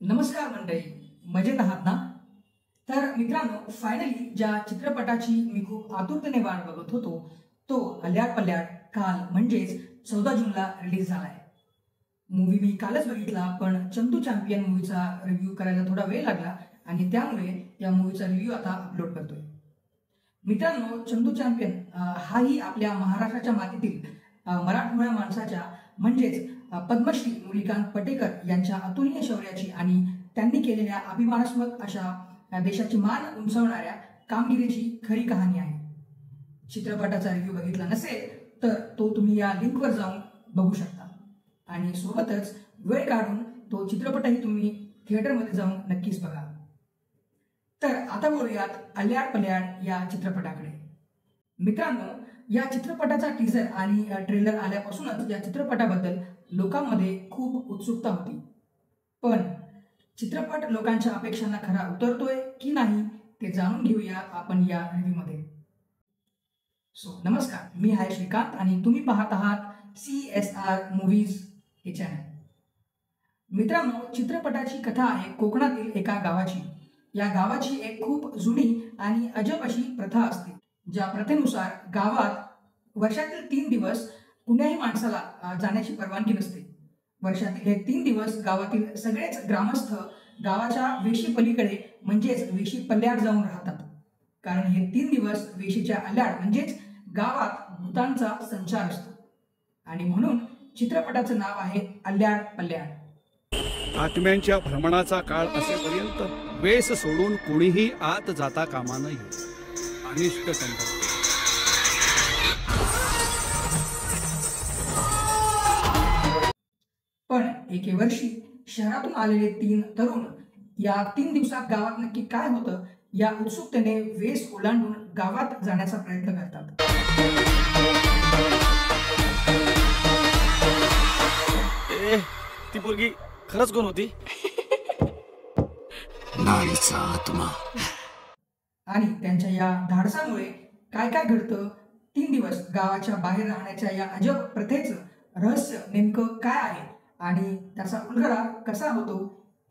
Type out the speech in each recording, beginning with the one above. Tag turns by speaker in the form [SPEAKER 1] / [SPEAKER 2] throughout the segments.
[SPEAKER 1] नमस्कार मंडळी, मजेत आहात ना? तर मित्रांनो, फायनली ज्या चित्रपटाची मी खूप आतुरतेने वाट बघत होतो तो अल्याड पल्याड काल म्हणजेच 14 जूनला रिलीज झालाय. मूवी मी कालच बघितला, पण चंदू चॅम्पियन मूवीचा रिव्ह्यू करायला थोडा वेळ लागला आणि त्यामुळे या मूवीचा रिव्ह्यू आता अपलोड करतोय. मित्रांनो, चंदू चॅम्पियन हाही आपल्या महाराष्ट्राच्या मातीतील मराठमोळ्या माणसाच्या म्हणजेच पद्मश्री मुलिकांत पटेकर यांच्या अतुलनीय शौर्याची आणि त्यांनी केलेल्या अभिमानास्पद अशा देशाची मान उंचावणाऱ्या कामगिरीची खरी कहाणी आहे. चित्रपटाचा रिव्ह्यू बघितला नसेल तर तो तुम्ही या लिंकवर जाऊन बघू शकता आणि सोबतच वेळ काढून तो चित्रपटही तुम्ही थिएटरमध्ये जाऊन नक्कीच बघा. तर आता बोलूयात अल्याड पल्याड या चित्रपटाकडे. मित्रांनो, या चित्रपटाचा टीझर आणि ट्रेलर आल्यापासूनच या चित्रपटाबद्दल लोकांमध्ये खूप उत्सुकता होती. पण चित्रपट लोकांच्या अपेक्षांना खरा उतरतोय की नाही ते जाणून घेऊया आपण या रिव्ह्यूमध्ये. नमस्कार, मी आहे श्रीकांत आणि तुम्ही पाहत आहात CSR मूव्हीज हे चॅनल. मित्रांनो, चित्रपटाची कथा आहे कोकणातील एका गावाची. या गावाची एक खूप जुनी आणि अजब अशी प्रथा असते, ज्या प्रथेनुसार गावात वर्षातील 3 दिवस कुण्याही माणसाला जाण्याची परवानगी नसते. वर्षातील हे 3 दिवस गावातील सगळेच ग्रामस्थ गावाच्या वेशी पलीकडे म्हणजेच वेशी पल्याड जाऊन राहतात. कारण हे 3 दिवस वेशीच्या अल्याड म्हणजेच गावात भूतांचा संचार असतो आणि म्हणून चित्रपटाचं नाव आहे अल्याड पल्याड.
[SPEAKER 2] आत्म्यांच्या भ्रमणाचा काळ असेपर्यंत वेस सोडून कोणीही आत जाता कामा नये. अनिष्ट संपर्क.
[SPEAKER 1] पण एके वर्षी शहरातून आलेले 3 तरुण या 3 दिवसात गावात नक्की काय होतं या उत्सुकतेने वेस ओलांडून गावात जाण्याचा प्रयत्न करतात.
[SPEAKER 2] ती पोरगी खरंच कोण होती?
[SPEAKER 3] नाहीचा आत्मा.
[SPEAKER 1] आणि त्यांच्या या धाडसामुळे काय काय घडतं, 3 दिवस गावाच्या बाहेर राहण्याच्या या अजब प्रथेचं रहस्य नेमकं काय आहे आणि त्याचा उलगडा कसा होतो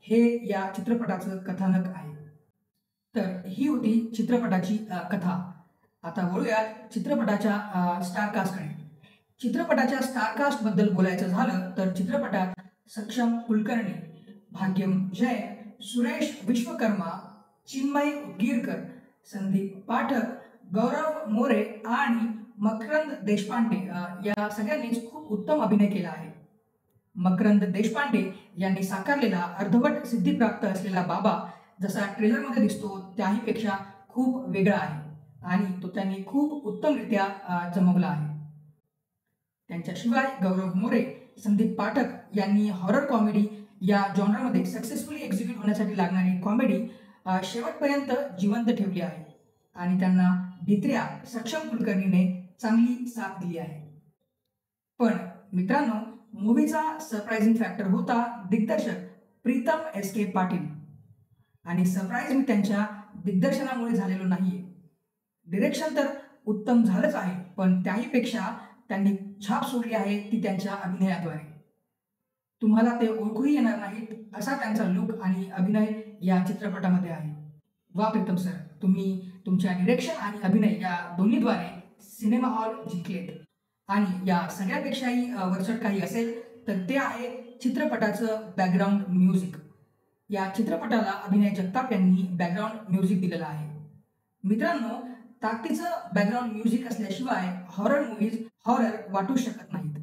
[SPEAKER 1] हे या चित्रपटाचं कथानक आहे. तर ही होती चित्रपटाची कथा. आता वळूयात चित्रपटाच्या स्टारकास्टकडे. चित्रपटाच्या स्टारकास्टबद्दल बोलायचं झालं तर चित्रपटात सक्षम कुलकर्णी, भाग्यम जैन, सुरेश विश्वकर्मा, चिन्मय उदगीरकर, संदीप पाठक, गौरव मोरे आणि मकरंद देशपांडे या सगळ्यांनीच खूप उत्तम अभिनय केला आहे. मकरंद देशपांडे यांनी साकारलेला अर्धवट सिद्धिप्राप्त असलेला बाबा जसा ट्रेलरमध्ये दिसतो त्याहीपेक्षा खूप वेगळा आहे आणि तो त्यांनी खूप उत्तमरित्या जमवला आहे. त्यांच्याशिवाय गौरव मोरे, संदीप पाठक यांनी हॉरर कॉमेडी या जॉनरमध्ये सक्सेसफुली एक्झिक्यूट होण्यासाठी लागणारी कॉमेडी शेवटपर्यंत जिवंत ठेवली आहे आणि त्यांना भित्र्या सक्षम कुलकर्णीने चांगली साथ दिली आहे. पण मित्रांनो, मूवीचा सरप्रायझिंग फॅक्टर होता दिग्दर्शक प्रीतम SK पाटील. आणि सरप्राईज मी त्यांच्या दिग्दर्शनामुळे झालेलो नाहीये. डिरेक्शन तर उत्तम झालंच आहे, पण त्याहीपेक्षा त्यांनी छाप सोडली आहे ती त्यांच्या अभिनयाद्वारे. तुम्हाला ते ओळखूही येणार नाहीत असा त्यांचा लुक आणि अभिनय या चित्रपटामध्ये आहे. वा प्रीतम सर, तुम्ही तुमच्या डिरेक्शन आणि अभिनय या दोन्हीद्वारे सिनेमा हॉल जिंकलेत. आणि या सगळ्यापेक्षाही वरचढ काही असेल तर ते आहे चित्रपटाचं बॅकग्राऊंड म्युझिक. या चित्रपटाला अभिनय जगताप यांनी बॅकग्राऊंड म्युझिक दिलेलं आहे. मित्रांनो, ताकदीचं बॅकग्राऊंड म्युझिक असल्याशिवाय हॉरर मूव्हीज हॉरर वाटू शकत नाहीत.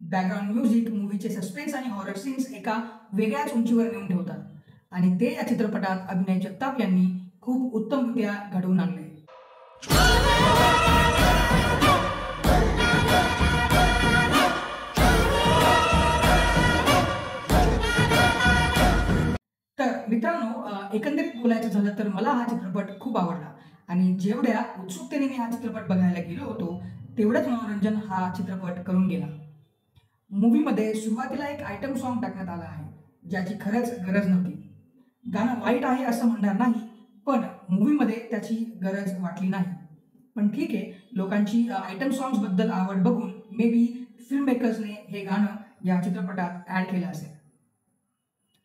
[SPEAKER 1] बॅकग्राऊंड म्युझिक मूवीचे सस्पेन्स आणि हॉरर सीन्स एका वेगळ्याच उंचीवर नेऊन ठेवतात आणि ते या चित्रपटात अभिनय जगताप यांनी खूप उत्तमरित्या घडवून आणले. तर मित्रांनो, एकंदरीत बोलायचं झालं तर मला हा चित्रपट खूप आवडला आणि जेवढ्या उत्सुकतेने मी हा चित्रपट बघायला गेलो होतो तेवढंच मनोरंजन हा चित्रपट करून गेला. मूवीमध्ये सुरुवातीला एक आयटम सॉन्ग टाकण्यात आला आहे ज्याची खरंच गरज नव्हती. गाणं वाईट आहे असं म्हणणार नाही, पण मूवीमध्ये त्याची गरज वाटली नाही. पण ठीक आहे, लोकांची आयटम सॉंग्सबद्दल आवड बघून मे बी फिल्म मेकर्सने हे गाणं या चित्रपटात ॲड केलं असेल.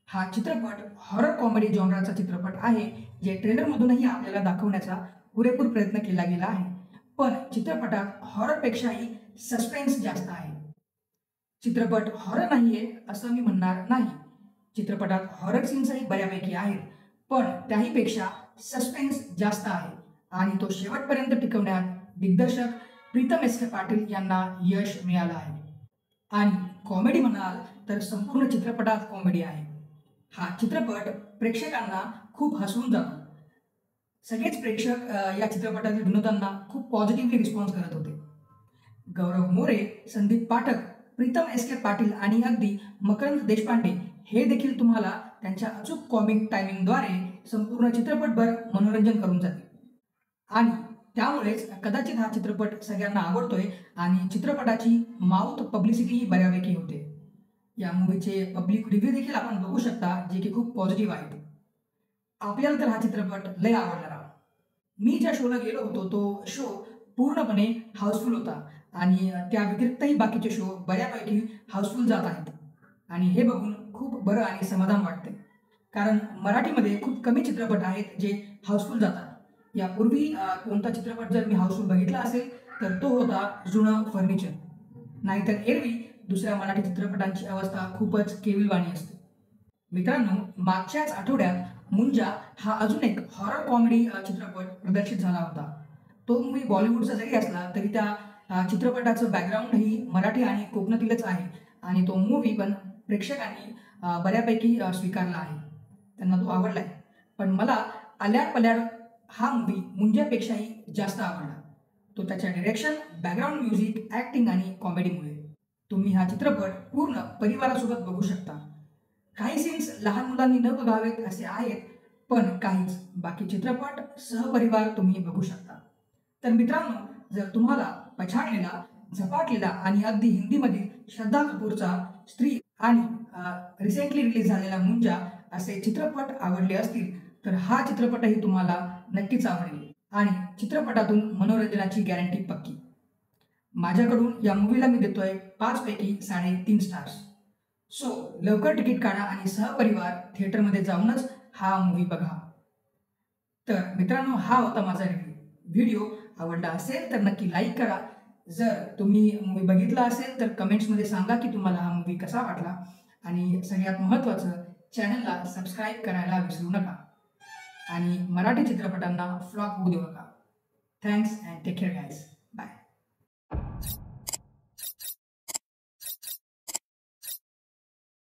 [SPEAKER 1] हा चित्रपट हॉरर कॉमेडी जॉनराचा चित्रपट आहे, जे ट्रेलरमधूनही आपल्याला दाखवण्याचा पुरेपूर प्रयत्न केला गेला आहे. पण चित्रपटात हॉररपेक्षाही सस्पेन्स जास्त आहे. चित्रपट हॉरर नाहीये असं मी म्हणणार नाही. चित्रपटात हॉरर सीन्सही बऱ्यापैकी आहेत, पण त्याहीपेक्षा सस्पेन्स जास्त आहे आणि तो शेवटपर्यंत टिकवण्यात दिग्दर्शक प्रीतम एस के पाटील यांना यश मिळालं आहे. आणि कॉमेडी म्हणाल तर संपूर्ण चित्रपटात कॉमेडी आहे. हा चित्रपट प्रेक्षकांना खूप हसवून जातो. सगळेच प्रेक्षक या चित्रपटातील विनोदांना खूप पॉझिटिव्हली रिस्पॉन्स करत होते. गौरव मोरे, संदीप पाठक, प्रीतम एस के पाटील आणि अगदी मकरंद देशपांडे हे देखील तुम्हाला त्यांच्या अचूक कॉमिक टायमिंगद्वारे संपूर्ण चित्रपटभर मनोरंजन करून जातील. आणि त्यामुळेच कदाचित हा चित्रपट सगळ्यांना आवडतोय आणि चित्रपटाची माउथ पब्लिसिटीही बऱ्यापैकी होते. या मूवीचे पब्लिक रिव्ह्यू देखील आपण बघू शकता, जे की खूप पॉझिटिव्ह आहेत. आपल्याला तर हा चित्रपट लय आवडला. मी ज्या शोला गेलो होतो तो शो पूर्णपणे हाऊसफुल होता आणि त्या व्यतिरिक्तही बाकीचे शो बऱ्यापैकी हाऊसफुल जात आहेत. आणि हे बघून खूप बरं आणि समाधान वाटते, कारण मराठीमध्ये खूप कमी चित्रपट आहेत जे हाऊसफुल जातात. यापूर्वी कोणता चित्रपट जर मी हाऊसफुल बघितला असेल तर तो होता जुनं फर्निचर. नाहीतर एरवी दुसऱ्या मराठी चित्रपटांची अवस्था खूपच केविलवाणी असते. मित्रांनो, मागच्याच आठवड्यात मुंजा हा अजून एक हॉरर कॉमेडी चित्रपट प्रदर्शित झाला होता. तो मूवी बॉलिवूडचा जरी असला तरी त्या चित्रपटाचं बॅकग्राऊंडही मराठी आणि कोकणातीलच आहे आणि तो मूवी पण प्रेक्षकांनी बऱ्यापैकी स्वीकारला आहे. त्यांना तो आवडला आहे. पण मला आल्याड पल्याड हा मूवी मुंजापेक्षाही जास्त आवडला. तो त्याच्या डिरेक्शन, बॅकग्राऊंड म्युझिक, ॲक्टिंग आणि कॉमेडीमुळे. तुम्ही हा चित्रपट पूर्ण परिवारासोबत बघू शकता. काही सीन्स लहान मुलांनी न बघावेत असे आहेत, पण काहीच बाकी चित्रपट सहपरिवार तुम्ही बघू शकता. तर मित्रांनो, जर तुम्हाला पछाडलेला, झपाटलेला आणि अगदी हिंदीमधील श्रद्धा कपूरचा स्त्री आणि रिसेंटली रिलीज झालेला मुंजा असे चित्रपट आवडले असतील तर हा चित्रपटही तुम्हाला नक्कीच आवडेल आणि चित्रपटातून मनोरंजनाची गॅरंटी पक्की. माझ्याकडून या मूवीला मी देतोय 5 पैकी 3.5 स्टार्स. सो लवकर तिकीट काढा आणि सहपरिवार थिएटरमध्ये जाऊनच हा मूवी बघा. तर मित्रांनो, हा होता माझा रिव्ह्यू. व्हिडिओ आवडला असेल तर नक्की लाईक करा. जर तुम्ही मूवी बघितला असेल तर कमेंट्समध्ये सांगा की तुम्हाला हा मूवी कसा वाटला. आणि सगळ्यात महत्त्वाचं, चॅनलला सबस्क्राईब करायला विसरू नका आणि मराठी चित्रपटांना फ्लॉप होऊ देऊ नका. Thanks and take care guys.